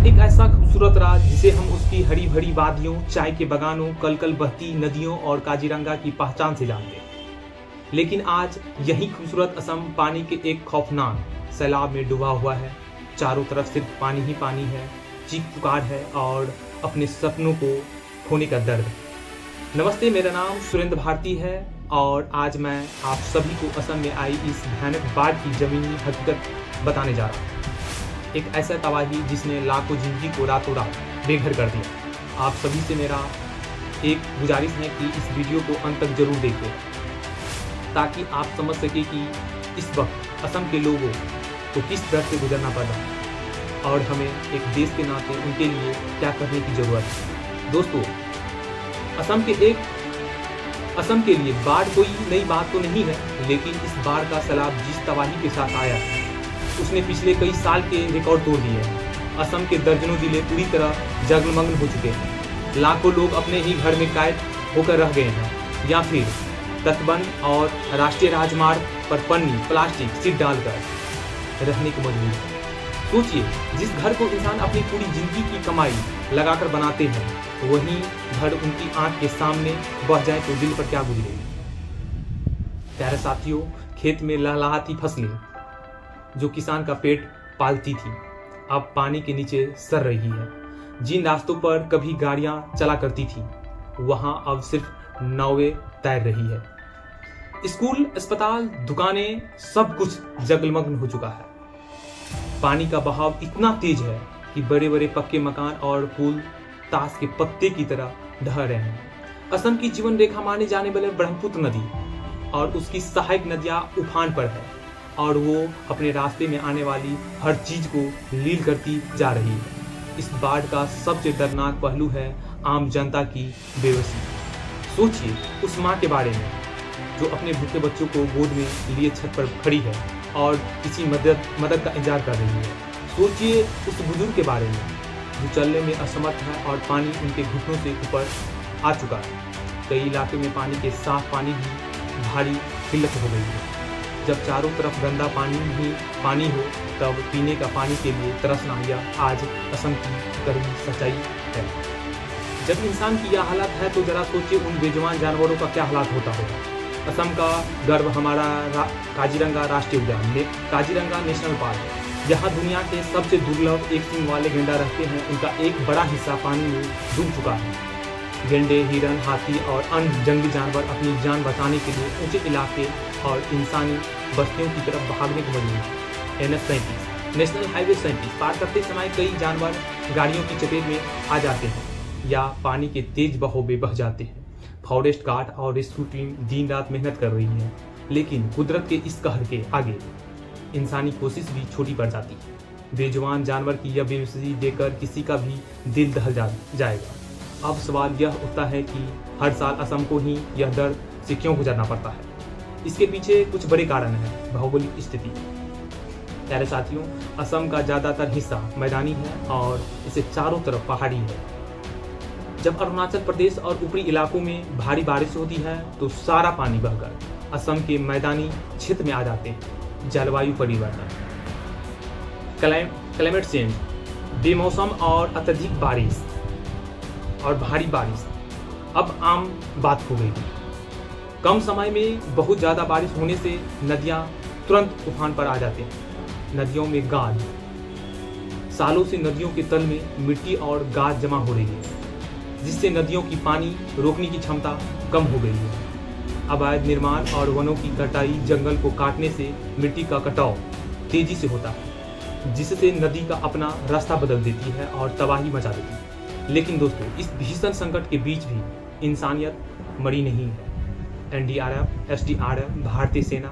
एक ऐसा खूबसूरत राज जिसे हम उसकी हरी भरी वादियों, चाय के बागानों, कल कल बहती नदियों और काजीरंगा की पहचान से जानते हैं। लेकिन आज यही खूबसूरत असम पानी के एक खौफनाक सैलाब में डूबा हुआ है। चारों तरफ सिर्फ पानी ही पानी है, चीख पुकार है और अपने सपनों को खोने का दर्द। नमस्ते, मेरा नाम सुरेंद्र भारती है और आज मैं आप सभी को असम में आई इस भयानक बाढ़ की जमीनी हकीकत बताने जा रहा हूँ। एक ऐसा तबाही जिसने लाखों जिंदगी को रातों रात बेघर कर दिया। आप सभी से मेरा एक गुजारिश है कि इस वीडियो को अंत तक जरूर देखें ताकि आप समझ सकें कि इस वक्त असम के लोगों को किस दर्द से गुजरना पड़ रहा है और हमें एक देश के नाते उनके लिए क्या करने की ज़रूरत है। दोस्तों, असम के लिए बाढ़ कोई नई बात तो नहीं है, लेकिन इस बाढ़ का सैलाब जिस तबाही के साथ आया है उसने पिछले कई साल के रिकॉर्ड तोड़ दिए हैं। असम के दर्जनों जिले पूरी तरह जलमग्न हो चुके हैं। लाखों लोग अपने ही घर में कैद होकर रह गए हैं या फिर तटबंध और राष्ट्रीय राजमार्ग पर पन्नी प्लास्टिक सीट डालकर रहने को मजबूर है। सोचिए, जिस घर को इंसान अपनी पूरी जिंदगी की कमाई लगाकर बनाते हैं, वही घर उनकी आंख के सामने बह जाए तो दिल पर क्या गुजरेगी। प्यारे साथियों, खेत में लहलहाती फसलें जो किसान का पेट पालती थी, अब पानी के नीचे सर रही है। जिन रास्तों पर कभी गाड़ियां चला करती थी, वहां अब सिर्फ नावें तैर रही है। स्कूल, अस्पताल, दुकानें, सब कुछ जलमग्न हो चुका है। पानी का बहाव इतना तेज है कि बड़े बड़े पक्के मकान और पुल ताश के पत्ते की तरह ढह रहे हैं। असम की जीवन रेखा माने जाने वाले ब्रह्मपुत्र नदी और उसकी सहायक नदियां उफान पर है और वो अपने रास्ते में आने वाली हर चीज को लील करती जा रही है। इस बाढ़ का सबसे दर्दनाक पहलू है आम जनता की बेबसी। सोचिए उस माँ के बारे में जो अपने भूखे बच्चों को गोद में लिए छत पर खड़ी है और किसी मदद का इंतजार कर रही है। सोचिए उस बुजुर्ग के बारे में जो चलने में असमर्थ है और पानी उनके घुटनों से ऊपर आ चुका है। कई इलाके में पानी के साफ पानी भी भारी किल्लत हो गई है। जब चारों तरफ गंदा पानी ही पानी हो, तब पीने का पानी के लिए तरसना यह आज असम की कड़वी सच्चाई है। जब इंसान की यह हालत है तो जरा सोचिए उन बेजुबान जानवरों का क्या हालात होता होगा। असम का गर्व हमारा काजीरंगा राष्ट्रीय उद्यान काजीरंगा नेशनल पार्क है। जहाँ दुनिया के सबसे दुर्लभ एक सींग वाले गेंडा रहते हैं, उनका एक बड़ा हिस्सा पानी में डूब चुका है। गेंडे, हिरन, हाथी और अन्य जंगली जानवर अपनी जान बचाने के लिए ऊंचे इलाके और इंसानी बस्तियों की तरफ भागने को मजबूर है। NH 37 नेशनल हाईवे 37 पार करते समय कई जानवर गाड़ियों की चपेट में आ जाते हैं या पानी के तेज बहाव में बह जाते हैं। फॉरेस्ट गार्ड और रेस्क्यू टीम दिन रात मेहनत कर रही है, लेकिन कुदरत के इस कहर के आगे इंसानी कोशिश भी छोटी पड़ जाती है। बेजुबान जानवर की यह बेबसी देखकर किसी का भी दिल दहल जाएगा। अब सवाल यह उठता है कि हर साल असम को ही यह दर्द से क्यों गुजरना पड़ता है। इसके पीछे कुछ बड़े कारण हैं। भौगोलिक स्थिति। प्यारे साथियों, असम का ज़्यादातर हिस्सा मैदानी है और इसे चारों तरफ पहाड़ी है। जब अरुणाचल प्रदेश और ऊपरी इलाकों में भारी बारिश होती है तो सारा पानी बहकर असम के मैदानी क्षेत्र में आ जाते हैं। जलवायु परिवर्तन, क्लाइमेट चेंज, बेमौसम और अत्यधिक बारिश और भारी बारिश अब आम बात हो गई है। कम समय में बहुत ज़्यादा बारिश होने से नदियाँ तुरंत उफान पर आ जाते हैं। नदियों में गाद, सालों से नदियों के तल में मिट्टी और गाद जमा हो रही है, जिससे नदियों की पानी रोकने की क्षमता कम हो गई है। अवैध निर्माण और वनों की कटाई, जंगल को काटने से मिट्टी का कटाव तेजी से होता है, जिससे नदी का अपना रास्ता बदल देती है और तबाही मचा देती है। लेकिन दोस्तों, इस भीषण संकट के बीच भी इंसानियत मरी नहीं है। NDRF, SDRF, भारतीय सेना,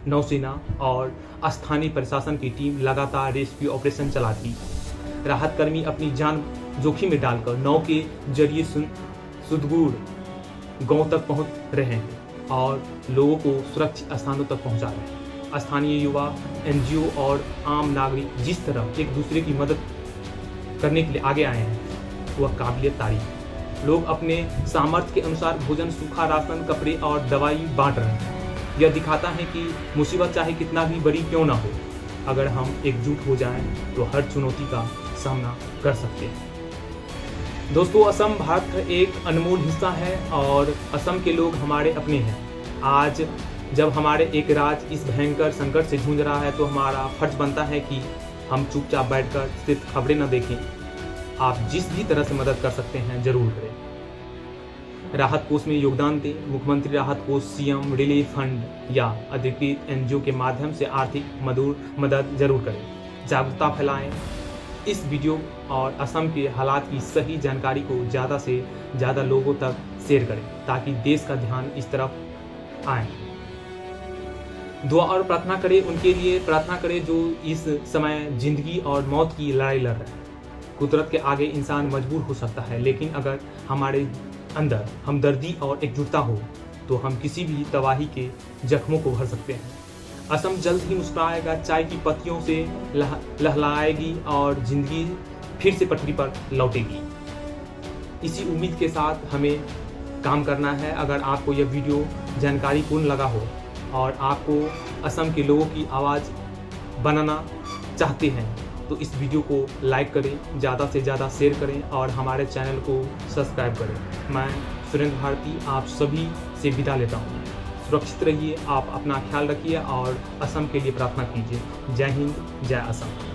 नौसेना और स्थानीय प्रशासन की टीम लगातार रेस्क्यू ऑपरेशन चलाती। राहत कर्मी अपनी जान जोखिम में डालकर नाव के जरिए सुदूर गांव तक पहुंच रहे हैं और लोगों को सुरक्षित स्थानों तक पहुंचा रहे हैं। स्थानीय युवा, NGO और आम नागरिक जिस तरह एक दूसरे की मदद करने के लिए आगे आए हैं, वह काबिल तारीफ है। लोग अपने सामर्थ्य के अनुसार भोजन, सूखा राशन, कपड़े और दवाई बांट रहे हैं। यह दिखाता है कि मुसीबत चाहे कितना भी बड़ी क्यों ना हो, अगर हम एकजुट हो जाएं तो हर चुनौती का सामना कर सकते हैं। दोस्तों, असम भारत का एक अनमोल हिस्सा है और असम के लोग हमारे अपने हैं। आज जब हमारे एक राज्य इस भयंकर संकट से जूझ रहा है तो हमारा फर्ज बनता है कि हम चुपचाप बैठकर सिर्फ खबरें न देखें। आप जिस भी तरह से मदद कर सकते हैं जरूर करें। राहत कोष में योगदान दें। मुख्यमंत्री राहत कोष, सीएम रिलीफ फंड या अधिकृत एनजीओ के माध्यम से आर्थिक मदद जरूर करें। जागरूकता फैलाएं। इस वीडियो और असम के हालात की सही जानकारी को ज़्यादा से ज़्यादा लोगों तक शेयर करें ताकि देश का ध्यान इस तरफ आए। दुआ और प्रार्थना करें, उनके लिए प्रार्थना करें जो इस समय जिंदगी और मौत की लड़ाई लड़ रहे हैं। कुदरत के आगे इंसान मजबूर हो सकता है, लेकिन अगर हमारे अंदर हमदर्दी और एकजुटता हो तो हम किसी भी तबाही के जख्मों को भर सकते हैं। असम जल्द ही मुस्कुराएगा, चाय की पत्तियों से लहलाएगी और जिंदगी फिर से पटरी पर लौटेगी। इसी उम्मीद के साथ हमें काम करना है। अगर आपको यह वीडियो जानकारीपूर्ण लगा हो और आपको असम के लोगों की आवाज़ बनाना चाहते हैं तो इस वीडियो को लाइक करें, ज़्यादा से ज़्यादा शेयर करें और हमारे चैनल को सब्सक्राइब करें। मैं सुरेंद्र भारती आप सभी से विदा लेता हूँ। सुरक्षित रहिए, आप अपना ख्याल रखिए और असम के लिए प्रार्थना कीजिए। जय हिंद, जय असम।